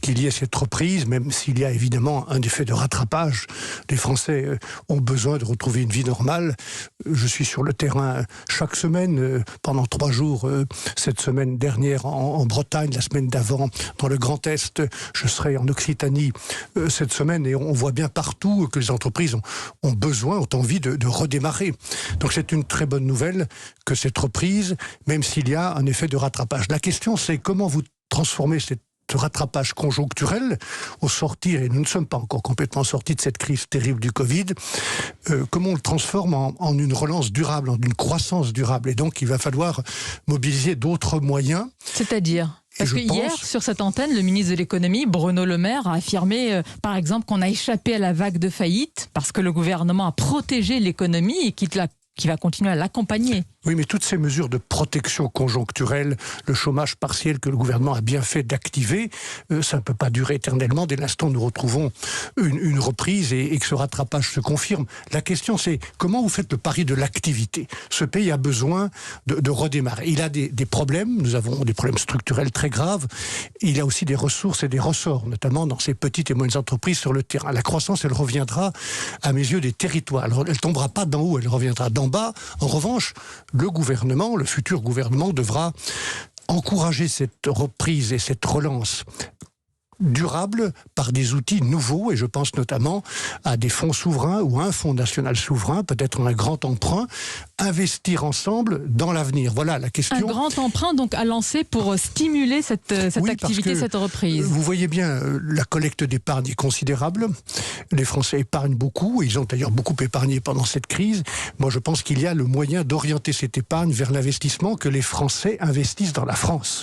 qu'il y ait cette reprise, même s'il y a évidemment un effet de rattrapage. Les Français ont besoin de retrouver une vie normale. Je suis sur le terrain chaque semaine, pendant 3 jours, cette semaine dernière en Bretagne, la semaine d'avant dans le Grand Est, je serai en Occitanie cette semaine, et on voit bien partout que les entreprises ont besoin, ont envie de redémarrer. Donc c'est une très bonne nouvelle que cette reprise, même s'il y a un effet de rattrapage. La question, c'est comment vous transformez ce rattrapage conjoncturel au sortir, et nous ne sommes pas encore complètement sortis de cette crise terrible du Covid, comment on le transforme en une relance durable, en une croissance durable. Et donc il va falloir mobiliser d'autres moyens. C'est-à-dire ? Parce que hier, sur cette antenne, le ministre de l'économie, Bruno Le Maire, a affirmé, par exemple, qu'on a échappé à la vague de faillite parce que le gouvernement a protégé l'économie et qu'il va continuer à l'accompagner. Oui, mais toutes ces mesures de protection conjoncturelle, le chômage partiel que le gouvernement a bien fait d'activer, ça ne peut pas durer éternellement. Dès l'instant où nous retrouvons une reprise et que ce rattrapage se confirme. La question, c'est comment vous faites le pari de l'activité ? Ce pays a besoin de redémarrer. Il a des problèmes, nous avons des problèmes structurels très graves. Il a aussi des ressources et des ressorts, notamment dans ces petites et moyennes entreprises sur le terrain. La croissance, elle reviendra, à mes yeux, des territoires. Alors, elle ne tombera pas d'en haut, elle reviendra d'en bas. En revanche, le gouvernement, le futur gouvernement, devra encourager cette reprise et cette relance durable par des outils nouveaux, et je pense notamment à des fonds souverains ou à un fonds national souverain, peut-être un grand emprunt, investir ensemble dans l'avenir. Voilà la question. Un grand emprunt donc à lancer pour stimuler cette activité, cette reprise. Vous voyez bien, la collecte d'épargne est considérable. Les Français épargnent beaucoup, ils ont d'ailleurs beaucoup épargné pendant cette crise. Moi, je pense qu'il y a le moyen d'orienter cette épargne vers l'investissement, que les Français investissent dans la France.